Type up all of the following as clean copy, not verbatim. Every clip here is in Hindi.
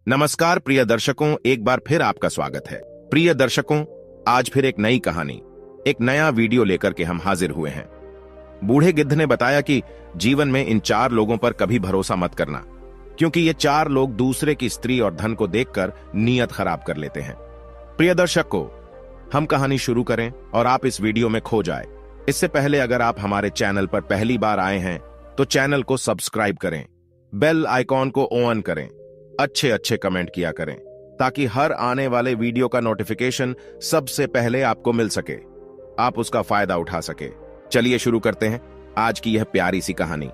नमस्कार प्रिय दर्शकों, एक बार फिर आपका स्वागत है। प्रिय दर्शकों, आज फिर एक नई कहानी, एक नया वीडियो लेकर के हम हाजिर हुए हैं। बूढ़े गिद्ध ने बताया कि जीवन में इन 4 लोगों पर कभी भरोसा मत करना, क्योंकि ये 4 लोग दूसरे की स्त्री और धन को देखकर नीयत खराब कर लेते हैं। प्रिय दर्शकों, हम कहानी शुरू करें और आप इस वीडियो में खो जाए। इससे पहले अगर आप हमारे चैनल पर पहली बार आए हैं तो चैनल को सब्सक्राइब करें, बेल आइकॉन को ऑन करें, अच्छे कमेंट किया करें ताकि हर आने वाले वीडियो का नोटिफिकेशन सबसे पहले आपको मिल सके, आप उसका फायदा उठा सके। चलिए शुरू करते हैं आज की यह प्यारी सी कहानी,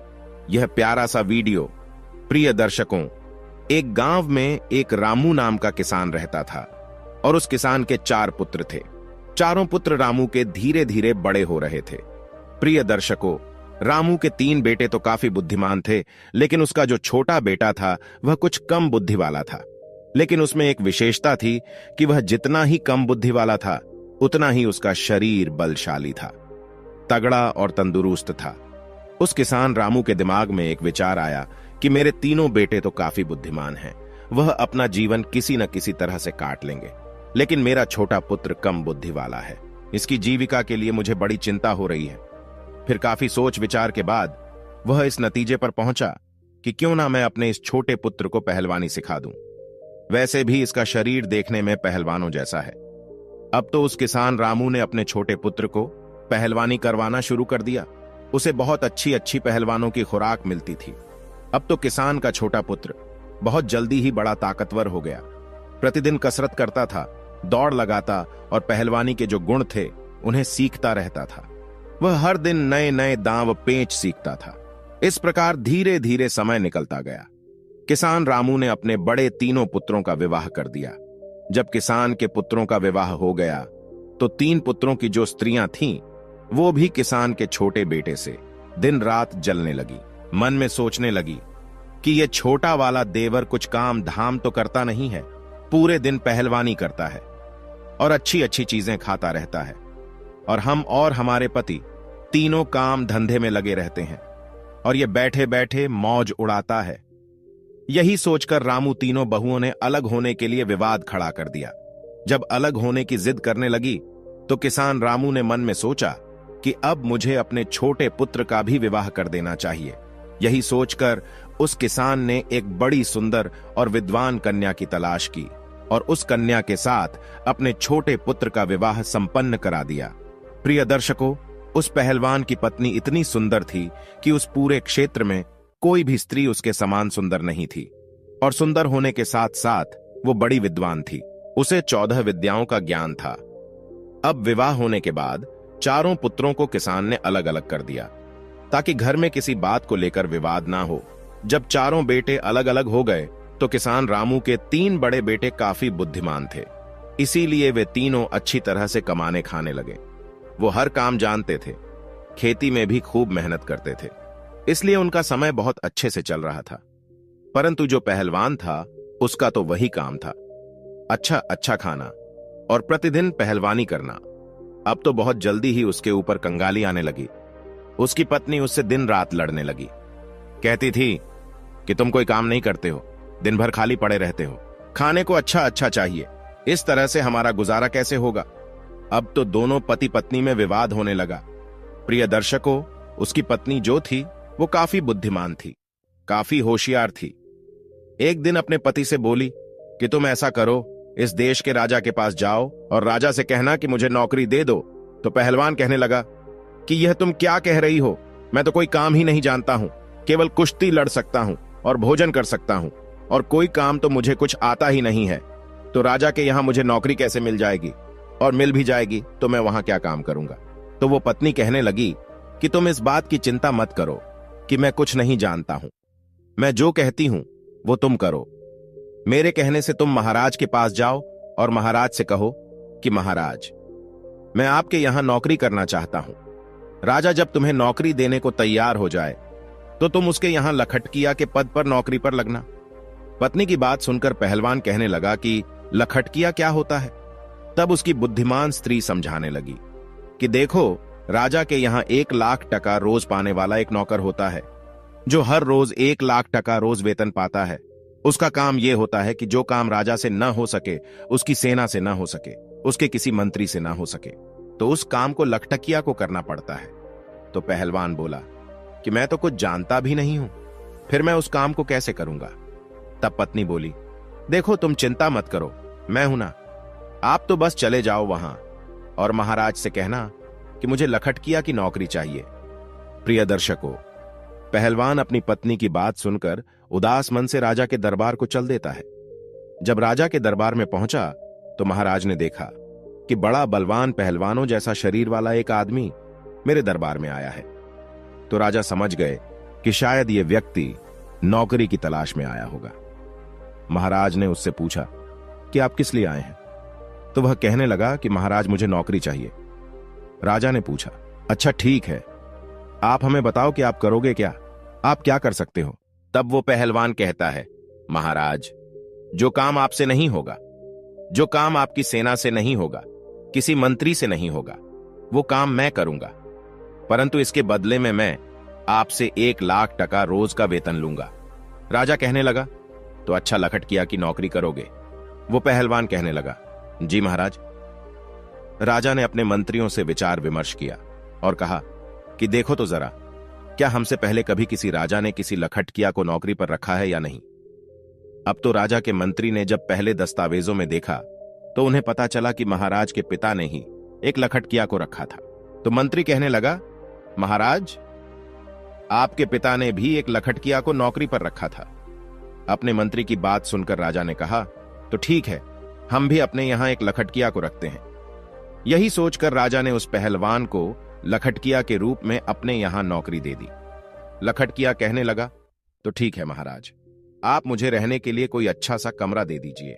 यह प्यारा सा वीडियो। प्रिय दर्शकों, एक गांव में एक रामू नाम का किसान रहता था और उस किसान के 4 पुत्र थे। चारों पुत्र रामू के धीरे धीरे बड़े हो रहे थे। प्रिय दर्शकों, रामू के 3 बेटे तो काफी बुद्धिमान थे, लेकिन उसका जो छोटा बेटा था वह कुछ कम बुद्धि वाला था। लेकिन उसमें एक विशेषता थी कि वह जितना ही कम बुद्धि वाला था उतना ही उसका शरीर बलशाली था, तगड़ा और तंदुरुस्त था। उस किसान रामू के दिमाग में एक विचार आया कि मेरे तीनों बेटे तो काफी बुद्धिमान हैं, वह अपना जीवन किसी न किसी तरह से काट लेंगे, लेकिन मेरा छोटा पुत्र कम बुद्धि वाला है, इसकी जीविका के लिए मुझे बड़ी चिंता हो रही है। फिर काफी सोच विचार के बाद वह इस नतीजे पर पहुंचा कि क्यों ना मैं अपने इस छोटे पुत्र को पहलवानी सिखा दूं। वैसे भी इसका शरीर देखने में पहलवानों जैसा है। अब तो उस किसान रामू ने अपने छोटे पुत्र को पहलवानी करवाना शुरू कर दिया। उसे बहुत अच्छी पहलवानों की खुराक मिलती थी। अब तो किसान का छोटा पुत्र बहुत जल्दी ही बड़ा ताकतवर हो गया। प्रतिदिन कसरत करता था, दौड़ लगाता और पहलवानी के जो गुण थे उन्हें सीखता रहता था। वह हर दिन नए नए दांव पेंच सीखता था। इस प्रकार धीरे धीरे समय निकलता गया। किसान रामू ने अपने बड़े तीनों पुत्रों का विवाह कर दिया। जब किसान के पुत्रों का विवाह हो गया तो 3 पुत्रों की जो स्त्रियां थीं, वो भी किसान के छोटे बेटे से दिन रात जलने लगी। मन में सोचने लगी कि ये छोटा वाला देवर कुछ काम धाम तो करता नहीं है, पूरे दिन पहलवानी करता है और अच्छी चीजें खाता रहता है, और हम और हमारे पति तीनों काम धंधे में लगे रहते हैं और ये बैठे बैठे मौज उड़ाता है। यही सोचकर रामू तीनों बहुओं ने अलग होने के लिए विवाद खड़ा कर दिया। जब अलग होने की जिद करने लगी तो किसान रामू ने मन में सोचा कि अब मुझे अपने छोटे पुत्र का भी विवाह कर देना चाहिए। यही सोचकर उस किसान ने एक बड़ी सुंदर और विद्वान कन्या की तलाश की और उस कन्या के साथ अपने छोटे पुत्र का विवाह संपन्न करा दिया। प्रिय दर्शकों, उस पहलवान की पत्नी इतनी सुंदर थी कि उस पूरे क्षेत्र में कोई भी स्त्री उसके समान सुंदर नहीं थी, और सुंदर होने के साथ साथ वो बड़ी विद्वान थी। उसे 14 विद्याओं का ज्ञान था। अब विवाह होने के बाद चारों पुत्रों को किसान ने अलग अलग कर दिया ताकि घर में किसी बात को लेकर विवाद ना हो। जब चारों बेटे अलग अलग हो गए तो किसान रामू के 3 बड़े बेटे काफी बुद्धिमान थे, इसीलिए वे तीनों अच्छी तरह से कमाने खाने लगे। वो हर काम जानते थे, खेती में भी खूब मेहनत करते थे, इसलिए उनका समय बहुत अच्छे से चल रहा था। परंतु जो पहलवान था उसका तो वही काम था, अच्छा खाना और प्रतिदिन पहलवानी करना। अब तो बहुत जल्दी ही उसके ऊपर कंगाली आने लगी। उसकी पत्नी उससे दिन रात लड़ने लगी, कहती थी कि तुम कोई काम नहीं करते हो, दिन भर खाली पड़े रहते हो, खाने को अच्छा चाहिए, इस तरह से हमारा गुजारा कैसे होगा। अब तो दोनों पति पत्नी में विवाद होने लगा। प्रिय दर्शकों, उसकी पत्नी जो थी वो काफी बुद्धिमान थी, काफी होशियार थी। एक दिन अपने पति से बोली कि तुम ऐसा करो, इस देश के राजा के पास जाओ और राजा से कहना कि मुझे नौकरी दे दो। तो पहलवान कहने लगा कि यह तुम क्या कह रही हो, मैं तो कोई काम ही नहीं जानता हूं, केवल कुश्ती लड़ सकता हूं और भोजन कर सकता हूं, और कोई काम तो मुझे कुछ आता ही नहीं है। तो राजा के यहां मुझे नौकरी कैसे मिल जाएगी, और मिल भी जाएगी तो मैं वहां क्या काम करूंगा। तो वो पत्नी कहने लगी कि तुम इस बात की चिंता मत करो कि मैं कुछ नहीं जानता हूं, मैं जो कहती हूं वो तुम करो। मेरे कहने से तुम महाराज के पास जाओ और महाराज से कहो कि महाराज, मैं आपके यहां नौकरी करना चाहता हूं। राजा जब तुम्हें नौकरी देने को तैयार हो जाए तो तुम उसके यहां लखटकिया के पद पर नौकरी पर लगना। पत्नी की बात सुनकर पहलवान कहने लगा कि लखटकिया क्या होता है। तब उसकी बुद्धिमान स्त्री समझाने लगी कि देखो, राजा के यहां 1 लाख टका रोज पाने वाला एक नौकर होता है, जो हर रोज 1 लाख टका रोज वेतन पाता है उसका काम यह होता है कि जो काम राजा से न हो सके, उसकी सेना से न हो सके, उसके किसी मंत्री से न हो सके, तो उस काम को लखटकिया को करना पड़ता है। तो पहलवान बोला कि मैं तो कुछ जानता भी नहीं हूं, फिर मैं उस काम को कैसे करूंगा। तब पत्नी बोली, देखो तुम चिंता मत करो, मैं हूं ना, आप तो बस चले जाओ वहां और महाराज से कहना कि मुझे लखटकिया की नौकरी चाहिए। प्रिय दर्शकों, पहलवान अपनी पत्नी की बात सुनकर उदास मन से राजा के दरबार को चल देता है। जब राजा के दरबार में पहुंचा तो महाराज ने देखा कि बड़ा बलवान पहलवानों जैसा शरीर वाला एक आदमी मेरे दरबार में आया है। तो राजा समझ गए कि शायद यह व्यक्ति नौकरी की तलाश में आया होगा। महाराज ने उससे पूछा कि आप किस लिए आए हैं? तो वह कहने लगा कि महाराज मुझे नौकरी चाहिए। राजा ने पूछा, अच्छा ठीक है, आप हमें बताओ कि आप करोगे क्या, आप क्या कर सकते हो? तब वो पहलवान कहता है, महाराज जो काम आपसे नहीं होगा, जो काम आपकी सेना से नहीं होगा, किसी मंत्री से नहीं होगा, वो काम मैं करूंगा, परंतु इसके बदले में मैं आपसे 1,00,000 टका रोज का वेतन लूंगा। राजा कहने लगा, तो अच्छा लखटकिया की नौकरी करोगे? वो पहलवान कहने लगा, जी महाराज। राजा ने अपने मंत्रियों से विचार विमर्श किया और कहा कि देखो तो जरा, क्या हमसे पहले कभी किसी राजा ने किसी लखटकिया को नौकरी पर रखा है या नहीं? अब तो राजा के मंत्री ने जब पहले दस्तावेजों में देखा तो उन्हें पता चला कि महाराज के पिता ने ही एक लखटकिया को रखा था। तो मंत्री कहने लगा, महाराज आपके पिता ने भी एक लखटकिया को नौकरी पर रखा था। अपने मंत्री की बात सुनकर राजा ने कहा, तो ठीक है, हम भी अपने यहां एक लखटकिया को रखते हैं। यही सोचकर राजा ने उस पहलवान को लखटकिया के रूप में अपने यहां नौकरी दे दी। लखटकिया कहने लगा, तो ठीक है महाराज, आप मुझे रहने के लिए कोई अच्छा सा कमरा दे दीजिए।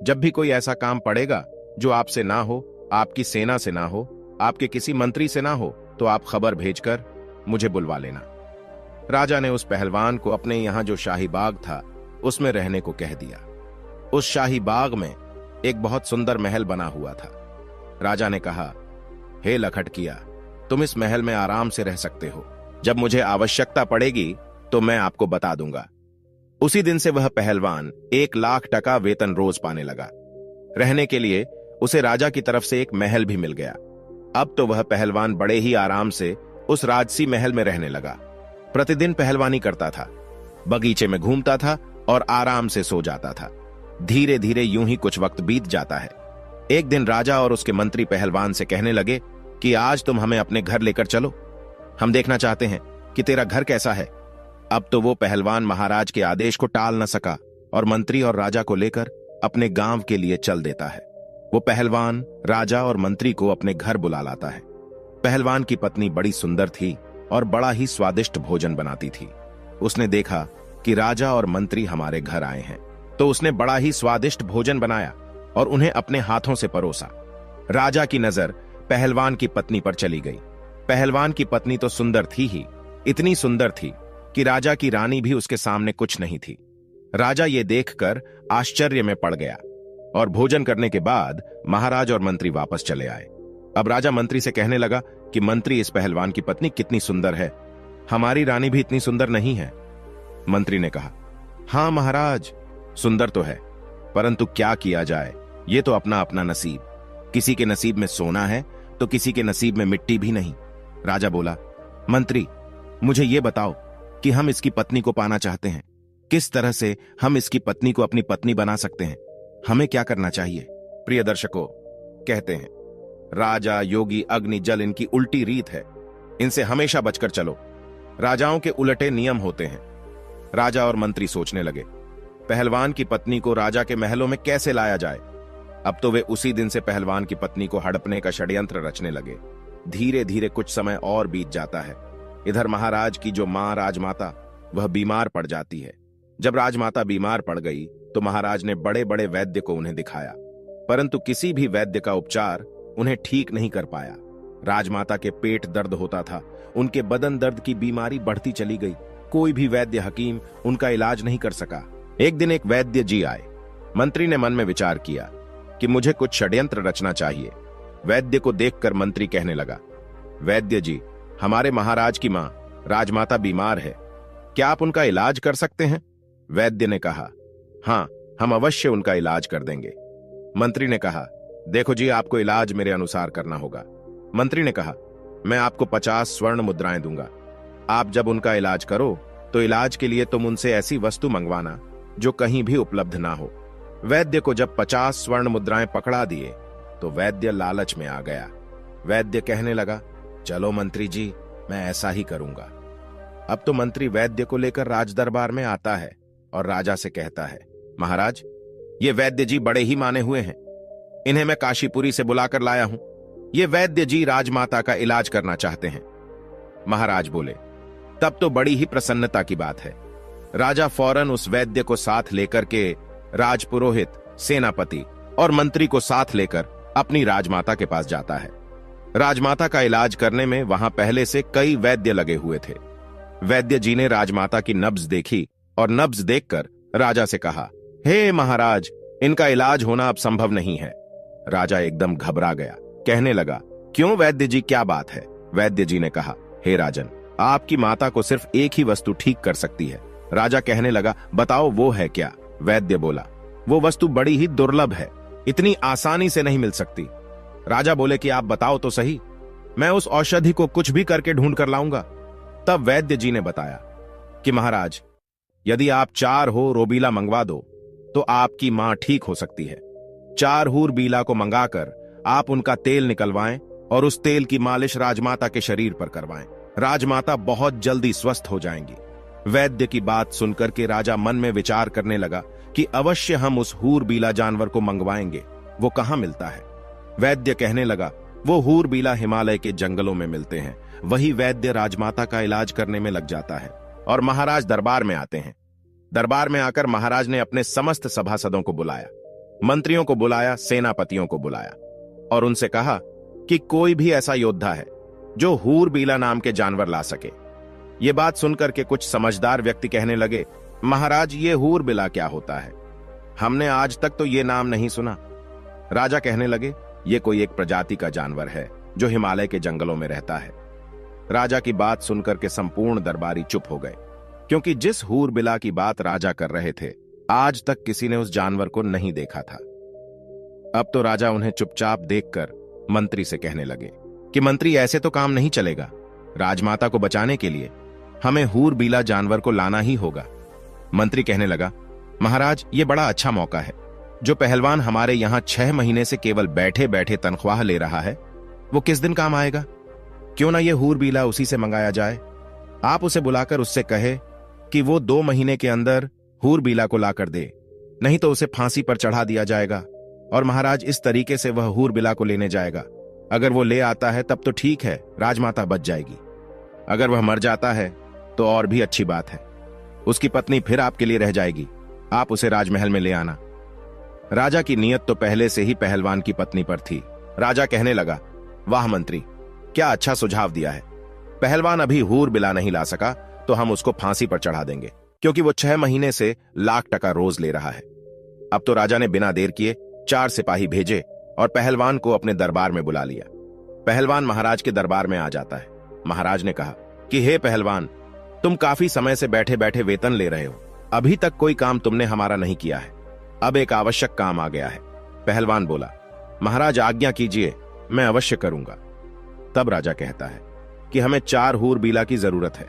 जब भी कोई ऐसा काम पड़ेगा जो आपसे ना हो, आपकी सेना से ना हो, आपके किसी मंत्री से ना हो, तो आप खबर भेजकर मुझे बुलवा लेना। राजा ने उस पहलवान को अपने यहां जो शाही बाग था उसमें रहने को कह दिया। उस शाही बाग में एक बहुत सुंदर महल बना हुआ था। राजा ने कहा, हे लखटकिया, तुम इस महल में आराम से रह सकते हो। जब मुझे आवश्यकता पड़ेगी तो मैं आपको बता दूंगा। उसी दिन से वह पहलवान 1,00,000 टका वेतन रोज पाने लगा। रहने के लिए उसे राजा की तरफ से एक महल भी मिल गया। अब तो वह पहलवान बड़े ही आराम से उस राजसी महल में रहने लगा। प्रतिदिन पहलवानी करता था, बगीचे में घूमता था और आराम से सो जाता था। धीरे धीरे यूं ही कुछ वक्त बीत जाता है। एक दिन राजा और उसके मंत्री पहलवान से कहने लगे कि आज तुम हमें अपने घर लेकर चलो, हम देखना चाहते हैं कि तेरा घर कैसा है। अब तो वो पहलवान महाराज के आदेश को टाल न सका और मंत्री और राजा को लेकर अपने गांव के लिए चल देता है। वो पहलवान राजा और मंत्री को अपने घर बुला लाता है। पहलवान की पत्नी बड़ी सुंदर थी और बड़ा ही स्वादिष्ट भोजन बनाती थी। उसने देखा कि राजा और मंत्री हमारे घर आए हैं, तो उसने बड़ा ही स्वादिष्ट भोजन बनाया और उन्हें अपने हाथों से परोसा। राजा की नजर पहलवान की पत्नी पर चली गई। पहलवान की पत्नी तो सुंदर थी ही, इतनी सुंदर थी कि राजा की रानी भी उसके सामने कुछ नहीं थी। राजा ये देखकर आश्चर्य में पड़ गया और भोजन करने के बाद महाराज और मंत्री वापस चले आए। अब राजा मंत्री से कहने लगा कि मंत्री, इस पहलवान की पत्नी कितनी सुंदर है, हमारी रानी भी इतनी सुंदर नहीं है। मंत्री ने कहा, हां महाराज, सुंदर तो है, परंतु क्या किया जाए, ये तो अपना अपना नसीब। किसी के नसीब में सोना है तो किसी के नसीब में मिट्टी भी नहीं। राजा बोला, मंत्री मुझे ये बताओ कि हम इसकी पत्नी को पाना चाहते हैं, किस तरह से हम इसकी पत्नी को अपनी पत्नी बना सकते हैं, हमें क्या करना चाहिए? प्रिय दर्शकों, कहते हैं राजा, योगी, अग्नि, जल इनकी उल्टी रीत है, इनसे हमेशा बचकर चलो। राजाओं के उलटे नियम होते हैं। राजा और मंत्री सोचने लगे, पहलवान की पत्नी को राजा के महलों में कैसे लाया जाए। अब तो वे उसी दिन से पहलवान की पत्नी को हड़पने का षड्यंत्र रचने लगे। धीरे धीरे कुछ समय और बीत जाता है। इधर महाराज की जो मां राजमाता, वह बीमार पड़ जाती है। जब राजमाता बीमार पड़ गई तो महाराज ने बड़े बड़े वैद्य को उन्हें दिखाया, परंतु किसी भी वैद्य का उपचार उन्हें ठीक नहीं कर पाया। राजमाता के पेट दर्द होता था, उनके बदन दर्द की बीमारी बढ़ती चली गई। कोई भी वैद्य हकीम उनका इलाज नहीं कर सका। एक दिन एक वैद्य जी आए। मंत्री ने मन में विचार किया कि मुझे कुछ षड्यंत्र रचना चाहिए। वैद्य को देखकर मंत्री कहने लगा, वैद्य जी, हमारे महाराज की मां राजमाता बीमार है, क्या आप उनका इलाज कर सकते हैं? वैद्य ने कहा, हाँ, हम अवश्य उनका इलाज कर देंगे। मंत्री ने कहा, देखो जी, आपको इलाज मेरे अनुसार करना होगा। मंत्री ने कहा, मैं आपको 50 स्वर्ण मुद्राएं दूंगा। आप जब उनका इलाज करो तो इलाज के लिए तुम उनसे ऐसी वस्तु मंगवाना जो कहीं भी उपलब्ध ना हो। वैद्य को जब 50 स्वर्ण मुद्राएं पकड़ा दिए तो वैद्य लालच में आ गया। वैद्य कहने लगा, चलो मंत्री जी, मैं ऐसा ही करूंगा। अब तो मंत्री वैद्य को लेकर राज दरबार में आता है और राजा से कहता है, महाराज, ये वैद्य जी बड़े ही माने हुए हैं। इन्हें मैं काशीपुरी से बुलाकर लाया हूं। ये वैद्य जी राजमाता का इलाज करना चाहते हैं। महाराज बोले, तब तो बड़ी ही प्रसन्नता की बात है। राजा फौरन उस वैद्य को साथ लेकर के राजपुरोहित, सेनापति और मंत्री को साथ लेकर अपनी राजमाता के पास जाता है। राजमाता का इलाज करने में वहां पहले से कई वैद्य लगे हुए थे। वैद्य जी ने राजमाता की नब्ज देखी और नब्ज देखकर राजा से कहा, हे महाराज, इनका इलाज होना अब संभव नहीं है। राजा एकदम घबरा गया, कहने लगा, क्यों वैद्य जी, क्या बात है? वैद्य जी ने कहा, हे राजन, आपकी माता को सिर्फ एक ही वस्तु ठीक कर सकती है। राजा कहने लगा, बताओ वो है क्या? वैद्य बोला, वो वस्तु बड़ी ही दुर्लभ है, इतनी आसानी से नहीं मिल सकती। राजा बोले कि आप बताओ तो सही, मैं उस औषधि को कुछ भी करके ढूंढ कर लाऊंगा। तब वैद्य जी ने बताया कि महाराज, यदि आप 4 हो रोबीला मंगवा दो तो आपकी मां ठीक हो सकती है। 4 हूर बीला को मंगाकर आप उनका तेल निकलवाएं और उस तेल की मालिश राजमाता के शरीर पर करवाएं। राजमाता बहुत जल्दी स्वस्थ हो जाएंगी। वैद्य की बात सुनकर के राजा मन में विचार करने लगा कि अवश्य हम उस हूर बीला जानवर को मंगवाएंगे। वो कहां मिलता है? वैद्य कहने लगा, वो हूर बीला हिमालय के जंगलों में मिलते हैं। वही वैद्य राजमाता का इलाज करने में लग जाता है और महाराज दरबार में आते हैं। दरबार में आकर महाराज ने अपने समस्त सभासदों को बुलाया, मंत्रियों को बुलाया, सेनापतियों को बुलाया और उनसे कहा कि कोई भी ऐसा योद्धा है जो हूर बीला नाम के जानवर ला सके। ये बात सुनकर के कुछ समझदार व्यक्ति कहने लगे, महाराज, ये हूर बीला क्या होता है? हमने आज तक तो ये नाम नहीं सुना। राजा कहने लगे, ये कोई एक प्रजाति का जानवर है जो हिमालय के जंगलों में रहता है। राजा की बात सुनकर के संपूर्ण दरबारी चुप हो गए, क्योंकि जिस हूर बिला की बात राजा कर रहे थे, आज तक किसी ने उस जानवर को नहीं देखा था। अब तो राजा उन्हें चुपचाप देखकर मंत्री से कहने लगे कि मंत्री, ऐसे तो काम नहीं चलेगा। राजमाता को बचाने के लिए हमें हूर बीला जानवर को लाना ही होगा। मंत्री कहने लगा, महाराज, ये बड़ा अच्छा मौका है। जो पहलवान हमारे यहां 6 महीने से केवल बैठे बैठे तनख्वाह ले रहा है, वो किस दिन काम आएगा? क्यों ना ये हूर बीला उसी से मंगाया जाए। आप उसे बुलाकर उससे कहे कि वो 2 महीने के अंदर हूर बीला को लाकर दे, नहीं तो उसे फांसी पर चढ़ा दिया जाएगा और महाराज इस तरीके से वह हूर बीला को लेने जाएगा। अगर वो ले आता है तब तो ठीक है, राजमाता बच जाएगी। अगर वह मर जाता है तो और भी अच्छी बात है, उसकी पत्नी फिर आपके लिए रह जाएगी। आप उसे राजमहल में ले आना। राजा की नीयत तो पहले से ही पहलवान की पत्नी पर थी। राजा कहने लगा, वाह मंत्री, क्या अच्छा सुझाव दिया है। पहलवान अभी हूर बिला नहीं ला सका तो हम उसको फांसी पर चढ़ा देंगे, क्योंकि वो 6 महीने से लाख टका रोज ले रहा है। अब तो राजा ने बिना देर किए 4 सिपाही भेजे और पहलवान को अपने दरबार में बुला लिया। पहलवान महाराज के दरबार में आ जाता है। महाराज ने कहा कि हे पहलवान, तुम काफी समय से बैठे बैठे वेतन ले रहे हो, अभी तक कोई काम तुमने हमारा नहीं किया है। अब एक आवश्यक काम आ गया है। पहलवान बोला, महाराज आज्ञा कीजिए, मैं अवश्य करूंगा। तब राजा कहता है कि हमें 4 हूर बीला की जरूरत है,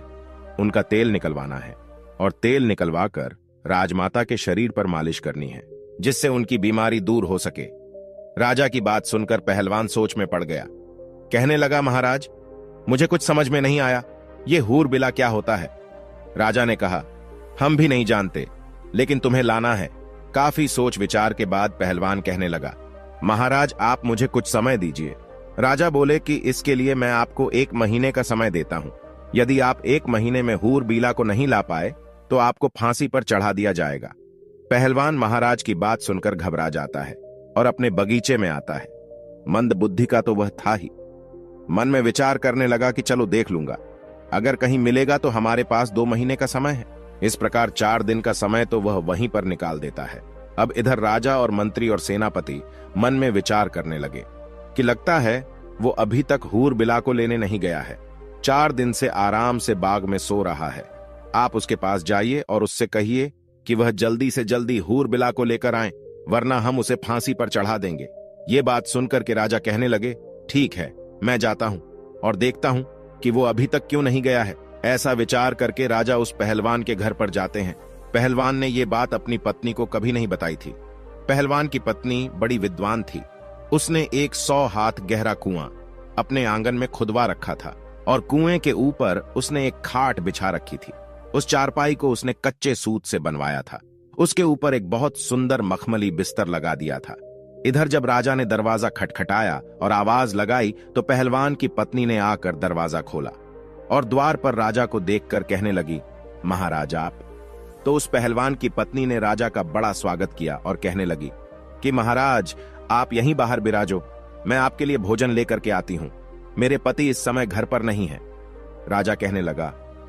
उनका तेल निकलवाना है और तेल निकलवाकर राजमाता के शरीर पर मालिश करनी है, जिससे उनकी बीमारी दूर हो सके। राजा की बात सुनकर पहलवान सोच में पड़ गया। कहने लगा, महाराज, मुझे कुछ समझ में नहीं आया, ये हूर बिला क्या होता है? राजा ने कहा, हम भी नहीं जानते, लेकिन तुम्हें लाना है। काफी सोच विचार के बाद पहलवान कहने लगा, महाराज आप मुझे कुछ समय दीजिए। राजा बोले कि इसके लिए मैं आपको 1 महीने का समय देता हूं। यदि आप 1 महीने में हूर बीला को नहीं ला पाए तो आपको फांसी पर चढ़ा दिया जाएगा। पहलवान महाराज की बात सुनकर घबरा जाता है और अपने बगीचे में आता है। मंद बुद्धि का तो वह था ही। मन में विचार करने लगा कि चलो देख लूंगा, अगर कहीं मिलेगा तो हमारे पास 2 महीने का समय है। इस प्रकार 4 दिन का समय तो वह वहीं पर निकाल देता है। अब इधर राजा और मंत्री और सेनापति मन में विचार करने लगे कि लगता है वो अभी तक हूर बिला को लेने नहीं गया है। 4 दिन से आराम से बाग में सो रहा है। आप उसके पास जाइए और उससे कहिए कि वह जल्दी से जल्दी हूर बिला को लेकर आए, वरना हम उसे फांसी पर चढ़ा देंगे। ये बात सुनकर के राजा कहने लगे, ठीक है, मैं जाता हूं और देखता हूं कि वो अभी तक क्यों नहीं गया है। ऐसा विचार करके राजा उस पहलवान के घर पर जाते हैं। पहलवान ने ये बात अपनी पत्नी को कभी नहीं बताई थी। पहलवान की पत्नी बड़ी विद्वान थी। उसने एक 100 हाथ गहरा कुआं अपने आंगन में खुदवा रखा था और कुएं के ऊपर उसने एक खाट बिछा रखी थी। उस चारपाई को उसने कच्चे सूत से बनवाया था। उसके ऊपर एक बहुत सुंदर मखमली बिस्तर लगा दिया था। इधर जब राजा ने दरवाजा खटखटाया और आवाज लगाई तो पहलवान की पत्नी ने आकर दरवाजा खोला और द्वार पर राजा को देखकर कहने लगी, महाराज आप। तो उस पहलवान की पत्नी ने राजा का बड़ा स्वागत किया और कहने लगी कि महाराज आप यहीं बाहर बिराजो, मैं आपके लिए भोजन लेकर के आती हूं। मेरे पति इस समय घर पर नहीं है। राजा कहने लगा,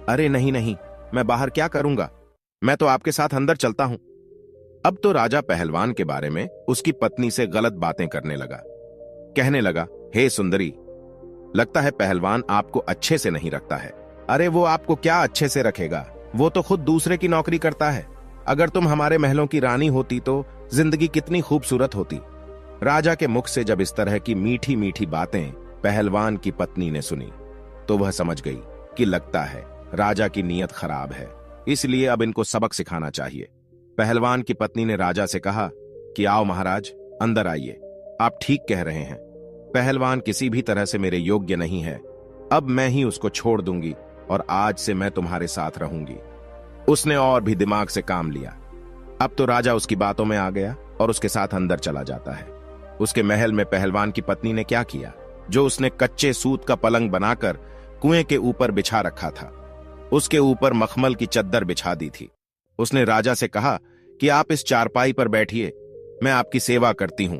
अरे नहीं नहीं, मैं बाहर क्या करूंगा, मैं तो आपके साथ अंदर चलता हूं। अब तो राजा पहलवान के बारे में उसकी पत्नी से गलत बातें करने लगा। कहने लगा, हे सुंदरी, लगता है पहलवान आपको अच्छे से नहीं रखता है। अरे वो आपको क्या अच्छे से रखेगा, वो तो खुद दूसरे की नौकरी करता है। अगर तुम हमारे महलों की रानी होती तो जिंदगी कितनी खूबसूरत होती। राजा के मुख से जब इस तरह की मीठी मीठी बातें पहलवान की पत्नी ने सुनी तो वह समझ गई कि लगता है राजा की नीयत खराब है, इसलिए अब इनको सबक सिखाना चाहिए। पहलवान की पत्नी ने राजा से कहा कि आओ महाराज, अंदर आइए, आप ठीक कह रहे हैं, पहलवान किसी भी तरह से मेरे योग्य नहीं है। अब मैं ही उसको छोड़ दूंगी और आज से मैं तुम्हारे साथ रहूंगी। उसने और भी दिमाग से काम लिया। अब तो राजा उसकी बातों में आ गया और उसके साथ अंदर चला जाता है। उसके महल में पहलवान की पत्नी ने क्या किया, जो उसने कच्चे सूत का पलंग बनाकर कुएं के ऊपर बिछा रखा था, उसके ऊपर मखमल की चद्दर बिछा दी थी। उसने राजा से कहा कि आप इस चारपाई पर बैठिए, मैं आपकी सेवा करती हूं।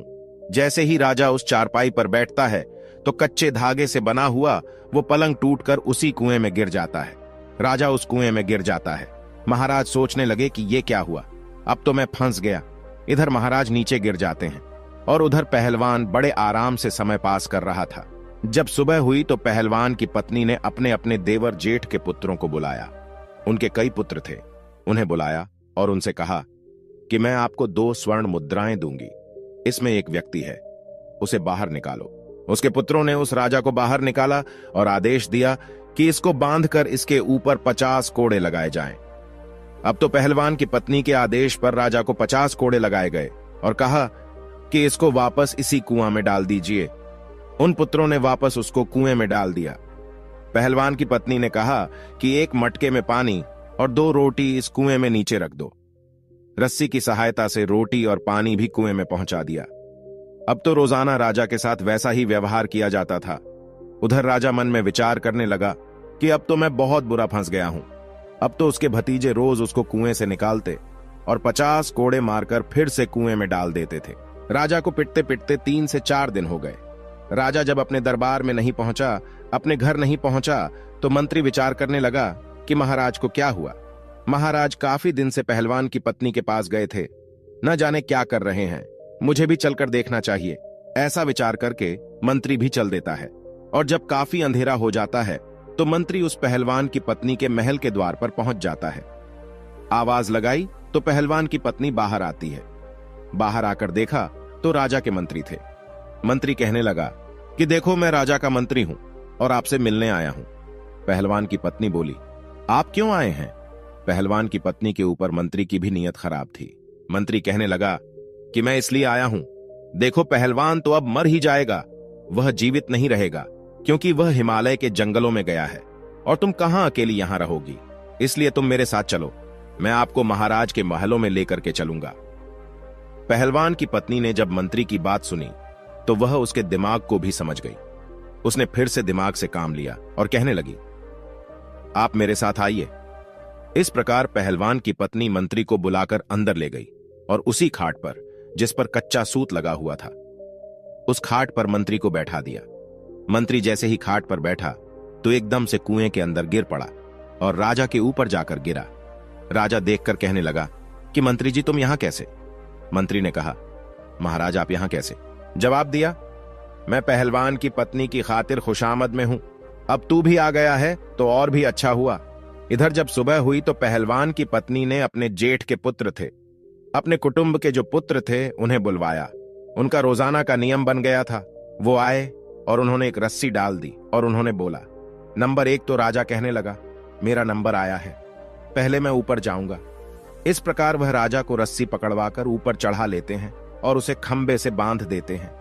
जैसे ही राजा उस चारपाई पर बैठता है तो कच्चे धागे से बना हुआ वो पलंग टूटकर उसी कुएं में गिर जाता है। राजा उस कुएं में गिर जाता है। महाराज सोचने लगे कि ये क्या हुआ, अब तो मैं फंस गया। इधर महाराज नीचे गिर जाते हैं और उधर पहलवान बड़े आराम से समय पास कर रहा था। जब सुबह हुई तो पहलवान की पत्नी ने अपने अपने देवर जेठ के पुत्रों को बुलाया। उनके कई पुत्र थे। उन्हें बुलाया और उनसे कहा कि मैं आपको 2 स्वर्ण मुद्राएं दूंगी, इसमें एक व्यक्ति है, उसे बाहर निकालो। उसके पुत्रों ने उस राजा को बाहर निकाला और आदेश दिया कि इसको बांधकर इसके ऊपर 50 कोड़े लगाए जाएं। अब तो पहलवान की पत्नी के आदेश पर राजा को 50 कोड़े लगाए गए और कहा कि इसको वापस इसी कुआं में डाल दीजिए। उन पुत्रों ने वापस उसको कुएं में डाल दिया। पहलवान की पत्नी ने कहा कि एक मटके में पानी और 2 रोटी इस कुएं में नीचे रख दो। रस्सी की सहायता से रोटी और पानी भी कुएं में पहुंचा दिया। अब तो रोजाना राजा के साथ वैसा ही व्यवहार किया जाता था। उधर राजा मन में विचार करने लगा कि अब तो मैं बहुत बुरा फंस गया हूं। अब तो उसके भतीजे रोज उसको कुएं से निकालते और 50 कोड़े मारकर फिर से कुएं में डाल देते थे। राजा को पिटते पिटते 3 से 4 दिन हो गए। राजा जब अपने दरबार में नहीं पहुंचा, अपने घर नहीं पहुंचा, तो मंत्री विचार करने लगा कि महाराज को क्या हुआ। महाराज काफी दिन से पहलवान की पत्नी के पास गए थे, न जाने क्या कर रहे हैं, मुझे भी चलकर देखना चाहिए। ऐसा विचार करके मंत्री भी चल देता है और जब काफी अंधेरा हो जाता है तो मंत्री उस पहलवान की पत्नी के महल के द्वार पर पहुंच जाता है। आवाज लगाई तो पहलवान की पत्नी बाहर आती है। बाहर आकर देखा तो राजा के मंत्री थे। मंत्री कहने लगा कि देखो, मैं राजा का मंत्री हूं और आपसे मिलने आया हूं। पहलवान की पत्नी बोली, आप क्यों आए हैं? पहलवान की पत्नी के ऊपर मंत्री की भी नीयत खराब थी। मंत्री कहने लगा कि मैं इसलिए आया हूं, देखो पहलवान तो अब मर ही जाएगा, वह जीवित नहीं रहेगा, क्योंकि वह हिमालय के जंगलों में गया है और तुम कहां अकेली यहां रहोगी। इसलिए तुम मेरे साथ चलो, मैं आपको महाराज के महलों में लेकर के चलूंगा। पहलवान की पत्नी ने जब मंत्री की बात सुनी तो वह उसके दिमाग को भी समझ गई। उसने फिर से दिमाग से काम लिया और कहने लगी, आप मेरे साथ आइए। इस प्रकार पहलवान की पत्नी मंत्री को बुलाकर अंदर ले गई और उसी खाट पर, जिस पर कच्चा सूत लगा हुआ था, उस खाट पर मंत्री को बैठा दिया। मंत्री जैसे ही खाट पर बैठा तो एकदम से कुएं के अंदर गिर पड़ा और राजा के ऊपर जाकर गिरा। राजा देखकर कहने लगा कि मंत्री जी, तुम यहां कैसे? मंत्री ने कहा, महाराज आप यहां कैसे? जवाब दिया, मैं पहलवान की पत्नी की खातिर खुशामद में हूं। अब तू भी आ गया है तो और भी अच्छा हुआ। इधर जब सुबह हुई तो पहलवान की पत्नी ने अपने जेठ के पुत्र थे, अपने कुटुंब के जो पुत्र थे, उन्हें बुलवाया। उनका रोजाना का नियम बन गया था। वो आए और उन्होंने एक रस्सी डाल दी और उन्होंने बोला, नंबर 1। तो राजा कहने लगा, मेरा नंबर आया है, पहले मैं ऊपर जाऊंगा। इस प्रकार वह राजा को रस्सी पकड़वाकर ऊपर चढ़ा लेते हैं और उसे खंबे से बांध देते हैं।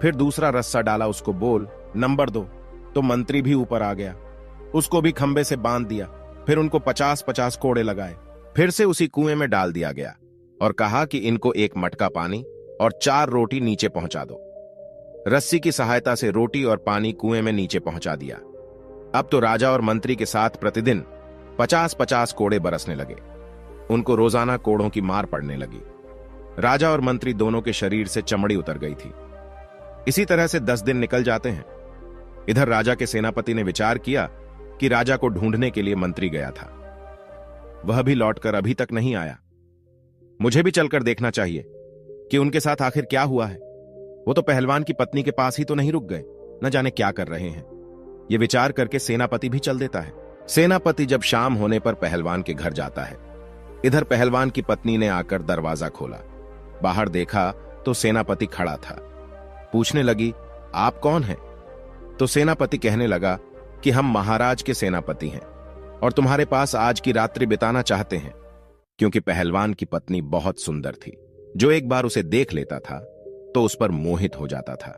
फिर दूसरा रस्सा डाला, उसको बोल, नंबर 2। तो मंत्री भी ऊपर आ गया, उसको भी खंबे से बांध दिया। फिर उनको 50-50 कोड़े लगाए, फिर से उसी कुएं में डाल दिया गया और कहा कि इनको 1 मटका पानी और 4 रोटी नीचे पहुंचा दो। रस्सी की सहायता से रोटी और पानी कुएं में नीचे पहुंचा दिया। अब तो राजा और मंत्री के साथ प्रतिदिन 50-50 कोड़े बरसने लगे। उनको रोजाना कोड़ों की मार पड़ने लगी। राजा और मंत्री दोनों के शरीर से चमड़ी उतर गई थी। इसी तरह से 10 दिन निकल जाते हैं। इधर राजा के सेनापति ने विचार किया कि राजा को ढूंढने के लिए मंत्री गया था, वह भी लौटकर अभी तक नहीं आया। मुझे भी चलकर देखना चाहिए कि उनके साथ आखिर क्या हुआ है। वो तो पहलवान की पत्नी के पास ही तो नहीं रुक गए, न जाने क्या कर रहे हैं। ये विचार करके सेनापति भी चल देता है। सेनापति जब शाम होने पर पहलवान के घर जाता है। इधर पहलवान की पत्नी ने आकर दरवाजा खोला, बाहर देखा तो सेनापति खड़ा था। पूछने लगी, आप कौन हैं? तो सेनापति कहने लगा कि हम महाराज के सेनापति हैं और तुम्हारे पास आज की रात्रि बिताना चाहते हैं। क्योंकि पहलवान की पत्नी बहुत सुंदर थी, जो एक बार उसे देख लेता था तो उस पर मोहित हो जाता था।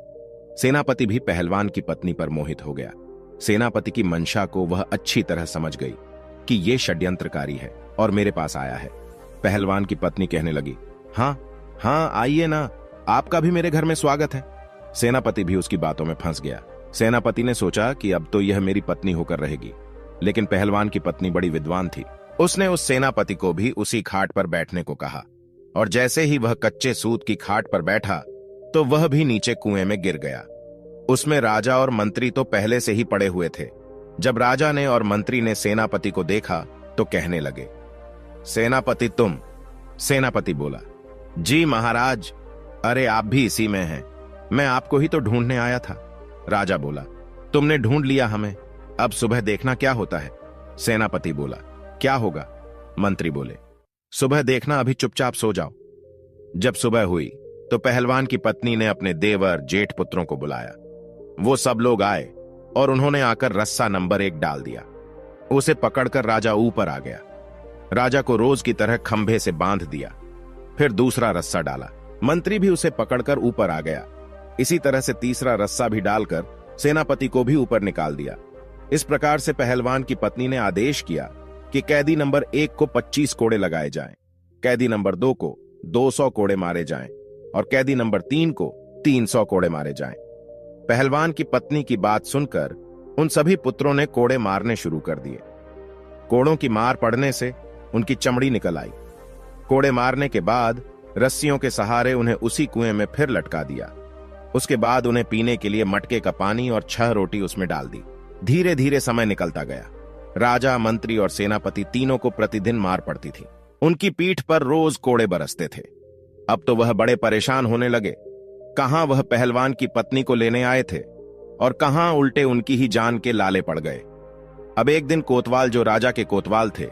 सेनापति भी पहलवान की पत्नी पर मोहित हो गया। सेनापति की मंशा को वह अच्छी तरह समझ गई कि यह षड्यंत्रकारी है और मेरे पास आया है। पहलवान की पत्नी कहने लगी, हाँ आइए ना, आपका भी मेरे घर में स्वागत है। सेनापति भी उसकी बातों में फंस गया। सेनापति ने सोचा कि अब तो यह मेरी पत्नी होकर रहेगी, लेकिन पहलवान की पत्नी बड़ी विद्वान थी। उसने उस सेनापति को भी उसी खाट पर बैठने को कहा और जैसे ही वह कच्चे सूत की खाट पर बैठा तो वह भी नीचे कुएं में गिर गया। उसमें राजा और मंत्री तो पहले से ही पड़े हुए थे। जब राजा ने और मंत्री ने सेनापति को देखा तो कहने लगे, सेनापति तुम? सेनापति बोला, जी महाराज, अरे आप भी इसी में हैं, मैं आपको ही तो ढूंढने आया था। राजा बोला, तुमने ढूंढ लिया हमें, अब सुबह देखना क्या होता है। सेनापति बोला, क्या होगा? मंत्री बोले, सुबह देखना, अभी चुपचाप सो जाओ। जब सुबह हुई तो पहलवान की पत्नी ने अपने देवर जेठ पुत्रों को बुलाया। वो सब लोग आए और उन्होंने आकर रस्सा नंबर 1 डाल दिया। उसे पकड़कर राजा ऊपर आ गया। राजा को रोज की तरह खंभे से बांध दिया। फिर दूसरा रस्सा डाला, मंत्री भी उसे पकड़कर ऊपर आ गया। इसी तरह से तीसरा रस्सा भी डालकर सेनापति को भी ऊपर निकाल दिया। इस प्रकार से पहलवान की पत्नी ने आदेश किया कि कैदी नंबर 1 को 25 कोड़े लगाए जाएं, कैदी नंबर 2 को 200 कोड़े मारे जाएं और कैदी नंबर 3 को 300 कोड़े मारे जाएं। पहलवान की पत्नी की बात सुनकर उन सभी पुत्रों ने कोड़े मारने शुरू कर दिए। कोड़ों की मार पड़ने से उनकी चमड़ी निकल आई। कोड़े मारने के बाद रस्सियों के सहारे उन्हें उसी कुएं में फिर लटका दिया। उसके बाद उन्हें पीने के लिए मटके का पानी और 6 रोटी उसमें डाल दी। धीरे धीरे समय निकलता गया। राजा, मंत्री और सेनापति तीनों को प्रतिदिन मार पड़ती थी। उनकी पीठ पर रोज कोड़े बरसते थे। अब तो वह बड़े परेशान होने लगे। कहां वह पहलवान की पत्नी को लेने आए थे और कहां उल्टे उनकी ही जान के लाले पड़ गए। अब एक दिन कोतवाल, जो राजा के कोतवाल थे,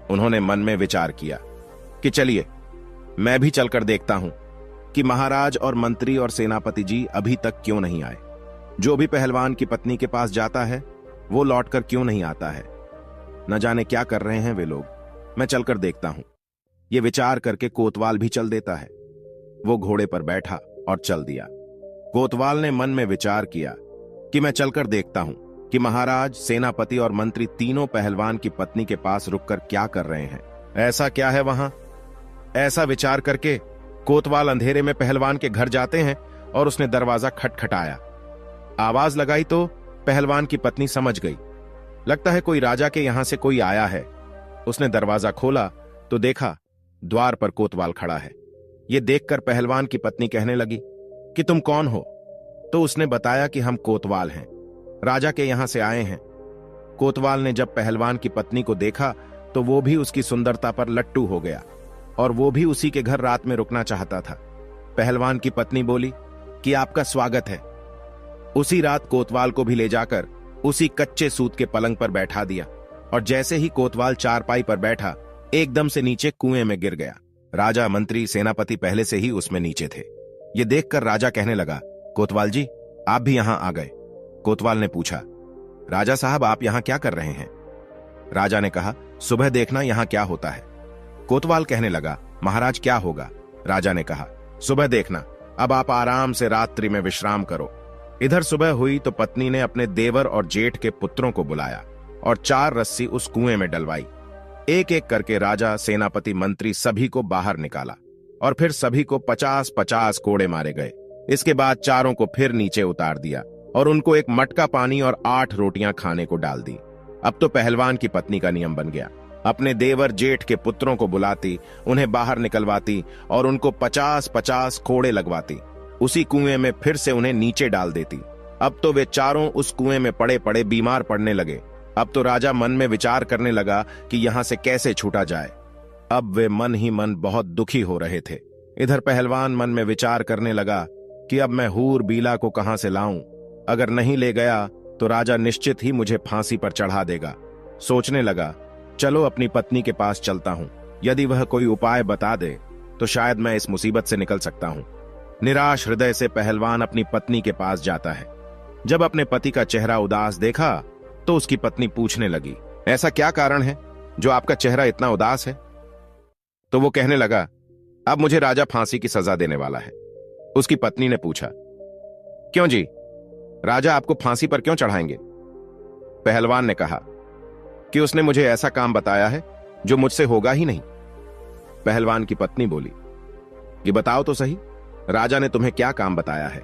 उन्होंने मन में विचार किया कि चलिए मैं भी चलकर देखता हूं कि महाराज और मंत्री और सेनापति जी अभी तक क्यों नहीं आए। जो भी पहलवान की पत्नी के पास जाता है वो लौटकर क्यों नहीं आता है। न जाने क्या कर रहे हैं वे लोग, मैं चलकर देखता हूं। ये विचार करके कोतवाल भी चल देता है। वो घोड़े पर बैठा और चल दिया। कोतवाल ने मन में विचार किया कि मैं चलकर देखता हूं कि महाराज, सेनापति और मंत्री तीनों पहलवान की पत्नी के पास रुककर क्या कर रहे हैं। ऐसा क्या है वहां। ऐसा विचार करके कोतवाल अंधेरे में पहलवान के घर जाते हैं और उसने दरवाजा खटखटाया। आवाज लगाई तो पहलवान की पत्नी समझ गई, लगता है कोई राजा के यहां से कोई आया है। उसने दरवाजा खोला तो देखा द्वार पर कोतवाल खड़ा है। यह देखकर पहलवान की पत्नी कहने लगी कि तुम कौन हो। तो उसने बताया कि हम कोतवाल हैं, राजा के यहां से आए हैं। कोतवाल ने जब पहलवान की पत्नी को देखा तो वो भी उसकी सुंदरता पर लट्टू हो गया और वो भी उसी के घर रात में रुकना चाहता था। पहलवान की पत्नी बोली कि आपका स्वागत है। उसी रात कोतवाल को भी ले जाकर उसी कच्चे सूत के पलंग पर बैठा दिया। और जैसे ही कोतवाल चारपाई पर बैठा एकदम से नीचे कुएं में गिर गया। राजा, मंत्री, सेनापति पहले से ही उसमें नीचे थे। ये देखकर राजा कहने लगा, कोतवाल जी, आप भी यहां आ गए। कोतवाल ने पूछा, राजा साहब, आप यहां क्या कर रहे हैं? राजा ने कहा, सुबह देखना यहां क्या होता है। कोतवाल कहने लगा, महाराज क्या होगा? राजा ने कहा, सुबह देखना, अब आप आराम से रात्रि में विश्राम करो। इधर सुबह हुई तो पत्नी ने अपने देवर और जेठ के पुत्रों को बुलाया और 4 रस्सी उस कुएं में डलवाई। एक एक करके राजा, सेनापति, मंत्री सभी को बाहर निकाला और फिर सभी को 50-50 कोड़े मारे गए। इसके बाद चारों को फिर नीचे उतार दिया और उनको एक मटका पानी और 8 रोटियां खाने को डाल दी। अब तो पहलवान की पत्नी का नियम बन गया, अपने देवर जेठ के पुत्रों को बुलाती, उन्हें बाहर निकलवाती और उनको 50-50 कोड़े लगवाती। उसी कुएं में फिर से उन्हें नीचे डाल देती। अब तो वे चारों उस कुएं में पड़े पड़े बीमार पड़ने लगे। अब तो राजा मन में विचार करने लगा कि यहां से कैसे छूटा जाए। अब वे मन ही मन बहुत दुखी हो रहे थे। इधर पहलवान मन में विचार करने लगा कि अब मैं हूर बीला को कहां से लाऊं? अगर नहीं ले गया तो राजा निश्चित ही मुझे फांसी पर चढ़ा देगा। सोचने लगा, चलो अपनी पत्नी के पास चलता हूं, यदि वह कोई उपाय बता दे तो शायद मैं इस मुसीबत से निकल सकता हूं। निराश हृदय से पहलवान अपनी पत्नी के पास जाता है। जब अपने पति का चेहरा उदास देखा तो उसकी पत्नी पूछने लगी, ऐसा क्या कारण है जो आपका चेहरा इतना उदास है? तो वो कहने लगा, अब मुझे राजा फांसी की सजा देने वाला है। उसकी पत्नी ने पूछा, क्यों जी, राजा आपको फांसी पर क्यों चढ़ाएंगे? पहलवान ने कहा कि उसने मुझे ऐसा काम बताया है जो मुझसे होगा ही नहीं। पहलवान की पत्नी बोली, ये बताओ तो सही, राजा ने तुम्हें क्या काम बताया है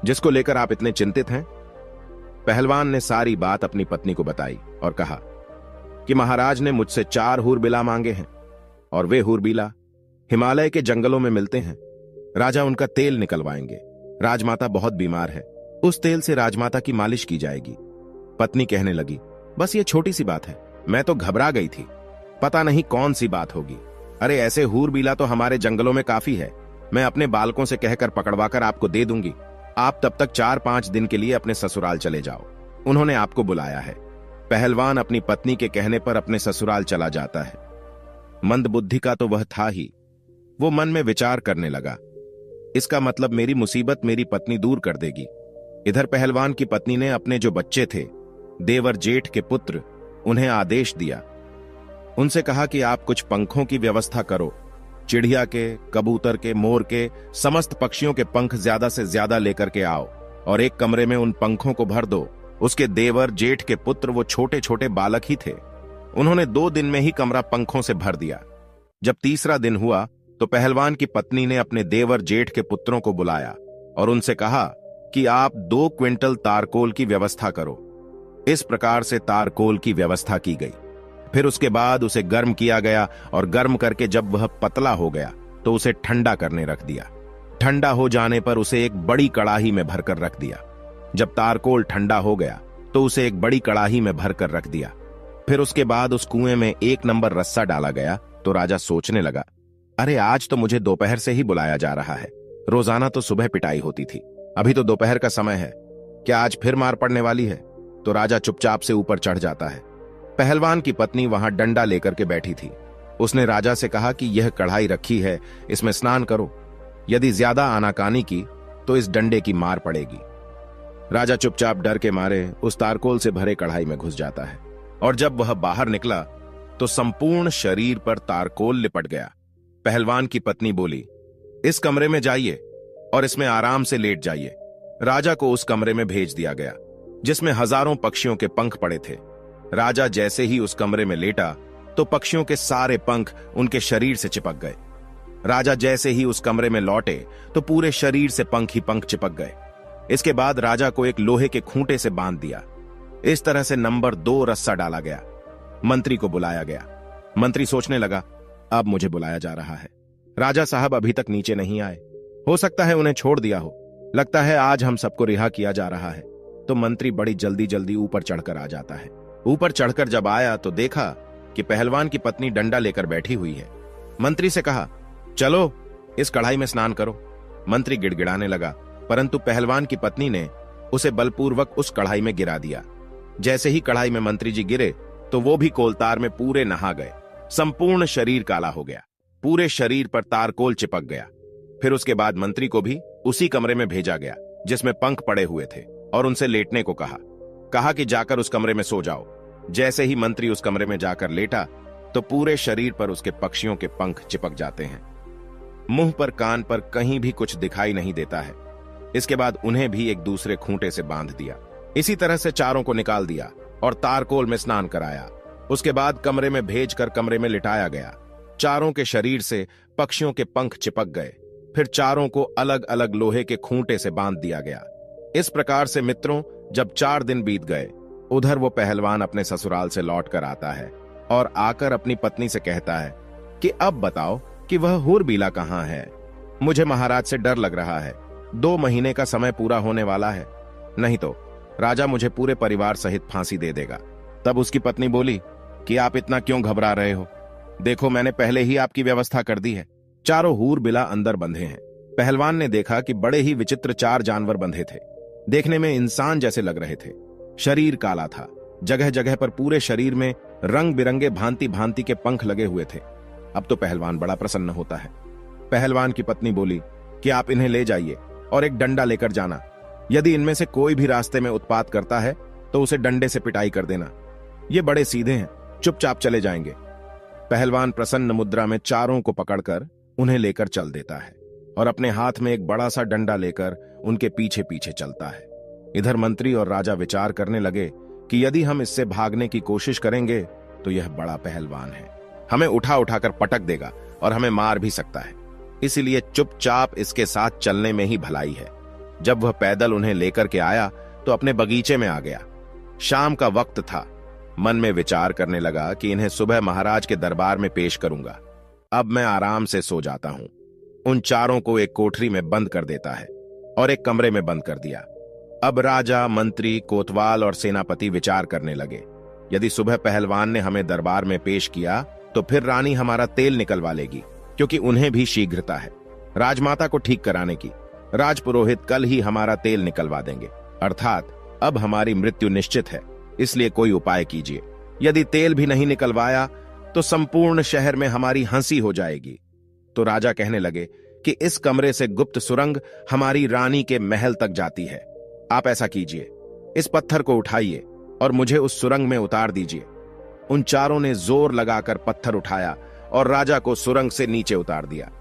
जिसको लेकर आप इतने चिंतित हैं? पहलवान ने सारी बात अपनी पत्नी को बताई और कहा कि महाराज ने मुझसे 4 हूरबिला मांगे हैं और वे हूरबिला हिमालय के जंगलों में मिलते हैं। राजा उनका तेल निकलवाएंगे। राजमाता बहुत बीमार है, उस तेल से राजमाता की मालिश की जाएगी। पत्नी कहने लगी, बस ये छोटी सी बात है, मैं तो घबरा गई थी, पता नहीं कौन सी बात होगी। अरे ऐसे हूरबिला तो हमारे जंगलों में काफी है, मैं अपने बालकों से कहकर पकड़वाकर आपको दे दूंगी। आप तब तक 4-5 दिन के लिए अपने ससुराल चले जाओ, उन्होंने आपको बुलाया है। पहलवान अपनी पत्नी के कहने पर अपने ससुराल चला जाता है। मंद बुद्धि का तो वह था ही। वो मन में विचार करने लगा, इसका मतलब मेरी मुसीबत मेरी पत्नी दूर कर देगी। इधर पहलवान की पत्नी ने अपने जो बच्चे थे, देवर जेठ के पुत्र, उन्हें आदेश दिया। उनसे कहा कि आप कुछ पंखों की व्यवस्था करो, चिड़िया के, कबूतर के, मोर के, समस्त पक्षियों के पंख ज्यादा से ज्यादा लेकर के आओ और एक कमरे में उन पंखों को भर दो। उसके देवर जेठ के पुत्र वो छोटे छोटे बालक ही थे। उन्होंने 2 दिन में ही कमरा पंखों से भर दिया। जब तीसरा दिन हुआ तो पहलवान की पत्नी ने अपने देवर जेठ के पुत्रों को बुलाया और उनसे कहा कि आप 2 क्विंटल तारकोल की व्यवस्था करो। इस प्रकार से तारकोल की व्यवस्था की गई। फिर उसके बाद उसे गर्म किया गया और गर्म करके जब वह पतला हो गया तो उसे ठंडा करने रख दिया। ठंडा हो जाने पर उसे एक बड़ी कड़ाही में भरकर रख दिया। जब तारकोल ठंडा हो गया तो उसे एक बड़ी कड़ाही में भरकर रख दिया। फिर उसके बाद उस कुएं में 1 नंबर रस्सा डाला गया तो राजा सोचने लगा, अरे आज तो मुझे दोपहर से ही बुलाया जा रहा है, रोजाना तो सुबह पिटाई होती थी, अभी तो दोपहर का समय है, क्या आज फिर मार पड़ने वाली है? तो राजा चुपचाप से ऊपर चढ़ जाता है। पहलवान की पत्नी वहां डंडा लेकर के बैठी थी। उसने राजा से कहा कि यह कढ़ाई रखी है, इसमें स्नान करो, यदि ज्यादा आनाकानी की तो इस डंडे की मार पड़ेगी। राजा चुपचाप डर के मारे उस तारकोल से भरे कढ़ाई में घुस जाता है और जब वह बाहर निकला तो संपूर्ण शरीर पर तारकोल लिपट गया। पहलवान की पत्नी बोली, इस कमरे में जाइए और इसमें आराम से लेट जाइए। राजा को उस कमरे में भेज दिया गया जिसमें हजारों पक्षियों के पंख पड़े थे। राजा जैसे ही उस कमरे में लेटा तो पक्षियों के सारे पंख उनके शरीर से चिपक गए। राजा जैसे ही उस कमरे में लौटे तो पूरे शरीर से पंख ही पंख चिपक गए। इसके बाद राजा को एक लोहे के खूंटे से बांध दिया। इस तरह से नंबर 2 रस्सा डाला गया। मंत्री को बुलाया गया। मंत्री सोचने लगा, अब मुझे बुलाया जा रहा है, राजा साहब अभी तक नीचे नहीं आए, हो सकता है उन्हें छोड़ दिया हो, लगता है आज हम सबको रिहा किया जा रहा है। तो मंत्री बड़ी जल्दी जल्दी ऊपर चढ़कर आ जाता है। ऊपर चढ़कर जब आया तो देखा कि पहलवान की पत्नी डंडा लेकर बैठी हुई है। मंत्री से कहा, चलो इस कढ़ाई में स्नान करो। मंत्री गिड़गिड़ाने लगा, परंतु पहलवान की पत्नी ने उसे बलपूर्वक उस कढ़ाई में गिरा दिया। जैसे ही कढ़ाई में मंत्री जी गिरे तो वो भी कोलतार में पूरे नहा गए। संपूर्ण शरीर काला हो गया, पूरे शरीर पर तारकोल चिपक गया। फिर उसके बाद मंत्री को भी उसी कमरे में भेजा गया जिसमें पंख पड़े हुए थे और उनसे लेटने को कहा कि जाकर उस कमरे में सो जाओ। जैसे ही मंत्री उस कमरे में जाकर लेटा तो पूरे शरीर पर उसके पक्षियों के पंख चिपक जाते हैं। मुंह पर, कान पर कहीं भी कुछ दिखाई नहीं देता है। इसके बाद उन्हें भी एक दूसरे खूंटे से बांध दिया। इसी तरह से चारों को निकाल दिया और तारकोल में स्नान कराया। उसके बाद कमरे में भेजकर कमरे में लिटाया गया। चारों के शरीर से पक्षियों के पंख चिपक गए। फिर चारों को अलग अलग लोहे के खूंटे से बांध दिया गया। इस प्रकार से मित्रों, जब 4 दिन बीत गए, उधर वो पहलवान अपने ससुराल से लौट कर आता है और आकर अपनी पत्नी से कहता है कि अब बताओ कि वह हूरबीला कहाँ है। मुझे महाराज से डर लग रहा है। 2 महीने का समय पूरा होने वाला है, नहीं तो राजा मुझे पूरे परिवार सहित फांसी दे देगा। तब उसकी पत्नी बोली कि आप इतना क्यों घबरा रहे हो? देखो, मैंने पहले ही आपकी व्यवस्था कर दी है। चारों हूरबिला अंदर बंधे हैं। पहलवान ने देखा कि बड़े ही विचित्र 4 जानवर बंधे थे। देखने में इंसान जैसे लग रहे थे। शरीर काला था। जगह जगह पर पूरे शरीर में रंग बिरंगे भांति भांति के पंख लगे हुए थे। अब तो पहलवान बड़ा प्रसन्न होता है। पहलवान की पत्नी बोली कि आप इन्हें ले जाइए और एक डंडा लेकर जाना। यदि इनमें से कोई भी रास्ते में उत्पात करता है तो उसे डंडे से पिटाई कर देना। ये बड़े सीधे हैं, चुपचाप चले जाएंगे। पहलवान प्रसन्न मुद्रा में चारों को पकड़कर उन्हें लेकर चल देता है और अपने हाथ में एक बड़ा सा डंडा लेकर उनके पीछे पीछे चलता है। इधर मंत्री और राजा विचार करने लगे कि यदि हम इससे भागने की कोशिश करेंगे तो यह बड़ा पहलवान है, हमें उठा उठाकर पटक देगा और हमें मार भी सकता है। इसीलिए चुपचाप इसके साथ चलने में ही भलाई है। जब वह पैदल उन्हें लेकर के आया तो अपने बगीचे में आ गया। शाम का वक्त था। मन में विचार करने लगा कि इन्हें सुबह महाराज के दरबार में पेश करूंगा। अब मैं आराम से सो जाता हूं। उन चारों को एक कोठरी में बंद कर देता है और एक कमरे में बंद कर दिया। अब राजा, मंत्री, कोतवाल और सेनापति विचार करने लगे, यदि सुबह पहलवान ने हमें दरबार में पेश किया तो फिर रानी हमारा तेल निकलवा लेगी, क्योंकि उन्हें भी शीघ्रता है राजमाता को ठीक कराने की। राजपुरोहित कल ही हमारा तेल निकलवा देंगे, अर्थात अब हमारी मृत्यु निश्चित है। इसलिए कोई उपाय कीजिए। यदि तेल भी नहीं निकलवाया तो संपूर्ण शहर में हमारी हंसी हो जाएगी। तो राजा कहने लगे कि इस कमरे से गुप्त सुरंग हमारी रानी के महल तक जाती है। आप ऐसा कीजिए, इस पत्थर को उठाइए और मुझे उस सुरंग में उतार दीजिए। उन चारों ने जोर लगाकर पत्थर उठाया और राजा को सुरंग से नीचे उतार दिया।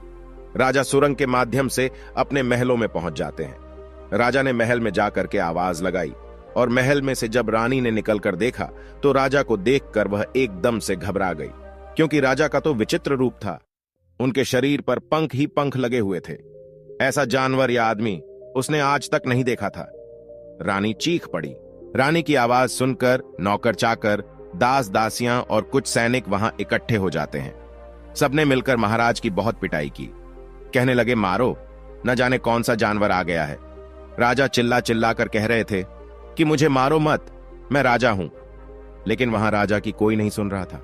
राजा सुरंग के माध्यम से अपने महलों में पहुंच जाते हैं। राजा ने महल में जाकर के आवाज लगाई और महल में से जब रानी ने निकलकर देखा तो राजा को देखकर वह एकदम से घबरा गई, क्योंकि राजा का तो विचित्र रूप था। उनके शरीर पर पंख ही पंख लगे हुए थे। ऐसा जानवर या आदमी उसने आज तक नहीं देखा था। रानी चीख पड़ी। रानी की आवाज सुनकर नौकर चाकर, दास दासियां और कुछ सैनिक वहां इकट्ठे हो जाते हैं। सबने मिलकर महाराज की बहुत पिटाई की। कहने लगे, मारो, न जाने कौन सा जानवर आ गया है। राजा चिल्ला चिल्ला कर कह रहे थे कि मुझे मारो मत, मैं राजा हूं। लेकिन वहां राजा की कोई नहीं सुन रहा था।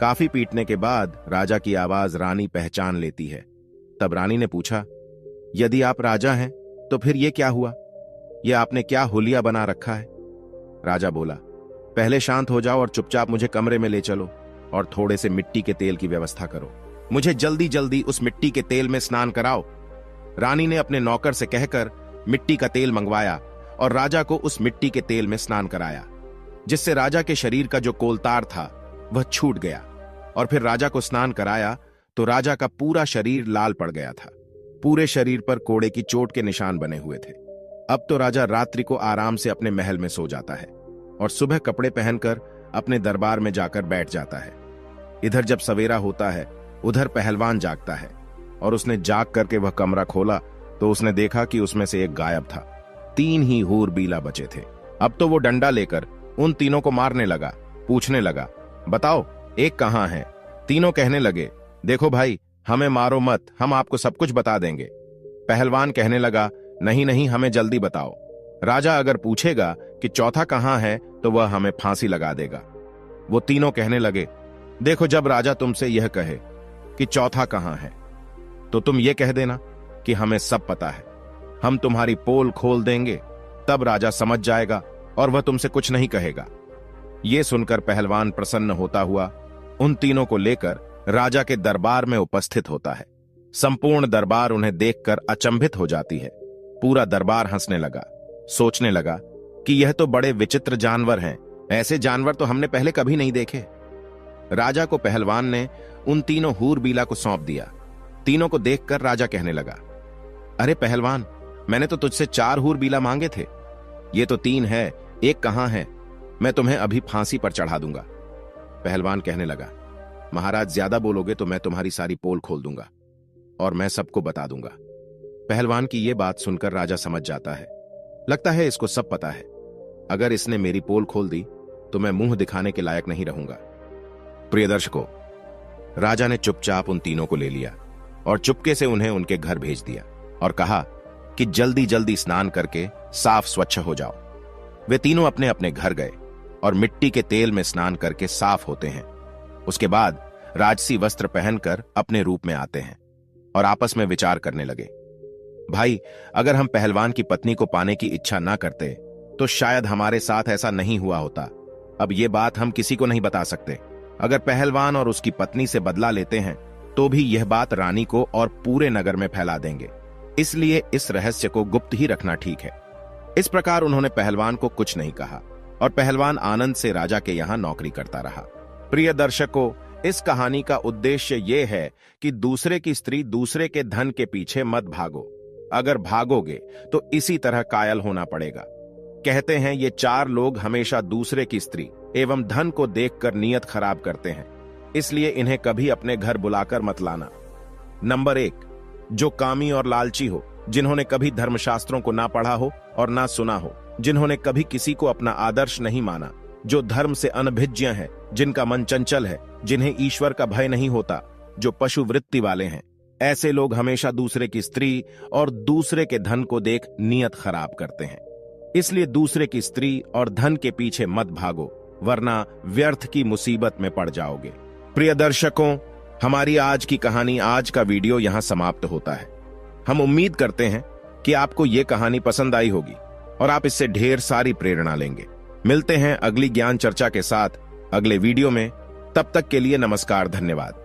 काफी पीटने के बाद राजा की आवाज रानी पहचान लेती है। तब रानी ने पूछा, यदि आप राजा हैं तो फिर ये क्या हुआ? ये आपने क्या हुलिया बना रखा है? राजा बोला, पहले शांत हो जाओ और चुपचाप मुझे कमरे में ले चलो और थोड़े से मिट्टी के तेल की व्यवस्था करो। मुझे जल्दी जल्दी उस मिट्टी के तेल में स्नान कराओ। रानी ने अपने नौकर से कहकर मिट्टी का तेल मंगवाया और राजा को उस मिट्टी के तेल में स्नान कराया, जिससे राजा के शरीर का जो कोलतार था वह छूट गया। और फिर राजा को स्नान कराया तो राजा का पूरा शरीर लाल पड़ गया था। पूरे शरीर पर कोड़े की चोट के निशान बने हुए थे। अब तो राजा रात्रि को आराम से अपने महल में सो जाता है और सुबह कपड़े पहनकर अपने दरबार में जाकर बैठ जाता है। इधर जब सवेरा होता है उधर पहलवान जागता है और उसने जाग करके वह कमरा खोला तो उसने देखा कि उसमें से एक गायब था। 3 ही हूरबीला बचे थे। अब तो वो डंडा लेकर उन तीनों को मारने लगा। पूछने लगा, बताओ एक कहां है? तीनों कहने लगे, देखो भाई, हमें मारो मत, हम आपको सब कुछ बता देंगे। पहलवान कहने लगा, नहीं नहीं, हमें जल्दी बताओ। राजा अगर पूछेगा कि चौथा कहां है तो वह हमें फांसी लगा देगा। वो तीनों कहने लगे, देखो, जब राजा तुमसे यह कहे कि चौथा कहां है तो तुम ये कह देना कि हमें सब पता है, हम तुम्हारी पोल खोल देंगे। तब राजा समझ जाएगा और वह तुमसे कुछ नहीं कहेगा। ये सुनकर पहलवान प्रसन्न होता हुआ उन तीनों को लेकर राजा के दरबार में उपस्थित होता है। संपूर्ण दरबार उन्हें देखकर अचंभित हो जाती है। पूरा दरबार हंसने लगा, सोचने लगा कि यह तो बड़े विचित्र जानवर हैं, ऐसे जानवर तो हमने पहले कभी नहीं देखे। राजा को पहलवान ने उन तीनों हूरबीला को सौंप दिया। तीनों को देखकर राजा कहने लगा, अरे पहलवान, मैंने तो तुझसे 4 हूरबीला मांगे थे, ये तो 3 है, एक कहां है? मैं तुम्हें अभी फांसी पर चढ़ा दूंगा। पहलवान कहने लगा, महाराज ज्यादा बोलोगे तो मैं तुम्हारी सारी पोल खोल दूंगा और मैं सबको बता दूंगा। पहलवान की यह बात सुनकर राजा समझ जाता है, लगता है इसको सब पता है। अगर इसने मेरी पोल खोल दी तो मैं मुंह दिखाने के लायक नहीं रहूंगा। प्रिय दर्शकों, राजा ने चुपचाप उन तीनों को ले लिया और चुपके से उन्हें उनके घर भेज दिया और कहा कि जल्दी जल्दी स्नान करके साफ स्वच्छ हो जाओ। वे तीनों अपने अपने घर गए और मिट्टी के तेल में स्नान करके साफ होते हैं। उसके बाद राजसी वस्त्र पहनकर अपने रूप में आते हैं और आपस में विचार करने लगे, भाई अगर हम पहलवान की पत्नी को पाने की इच्छा ना करते तो शायद हमारे साथ ऐसा नहीं हुआ होता। अब ये बात हम किसी को नहीं बता सकते। अगर पहलवान और उसकी पत्नी से बदला लेते हैं तो भी यह बात रानी को और पूरे नगर में फैला देंगे, इसलिए इस रहस्य को गुप्त ही रखना ठीक है। इस प्रकार उन्होंने पहलवान को कुछ नहीं कहा और पहलवान आनंद से राजा के यहां नौकरी करता रहा। प्रिय दर्शकों, इस कहानी का उद्देश्य यह है कि दूसरे की स्त्री दूसरे के धन के पीछे मत भागो। अगर भागोगे तो इसी तरह कायल होना पड़ेगा। कहते हैं ये 4 लोग हमेशा दूसरे की स्त्री एवं धन को देखकर नीयत खराब करते हैं, इसलिए इन्हें कभी अपने घर बुलाकर मत लाना। नंबर 1, जो कामी और लालची हो, जिन्होंने कभी धर्मशास्त्रों को ना पढ़ा हो और ना सुना हो, जिन्होंने कभी किसी को अपना आदर्श नहीं माना, जो धर्म से अनभिज्ञ हैं, जिनका मन चंचल है, जिन्हें ईश्वर का भय नहीं होता, जो पशु वृत्ति वाले हैं। ऐसे लोग हमेशा दूसरे की स्त्री और दूसरे के धन को देख नीयत खराब करते हैं। इसलिए दूसरे की स्त्री और धन के पीछे मत भागो, वरना व्यर्थ की मुसीबत में पड़ जाओगे। प्रिय दर्शकों, हमारी आज की कहानी, आज का वीडियो यहां समाप्त होता है। हम उम्मीद करते हैं कि आपको यह कहानी पसंद आई होगी और आप इससे ढेर सारी प्रेरणा लेंगे। मिलते हैं अगली ज्ञान चर्चा के साथ अगले वीडियो में। तब तक के लिए नमस्कार, धन्यवाद।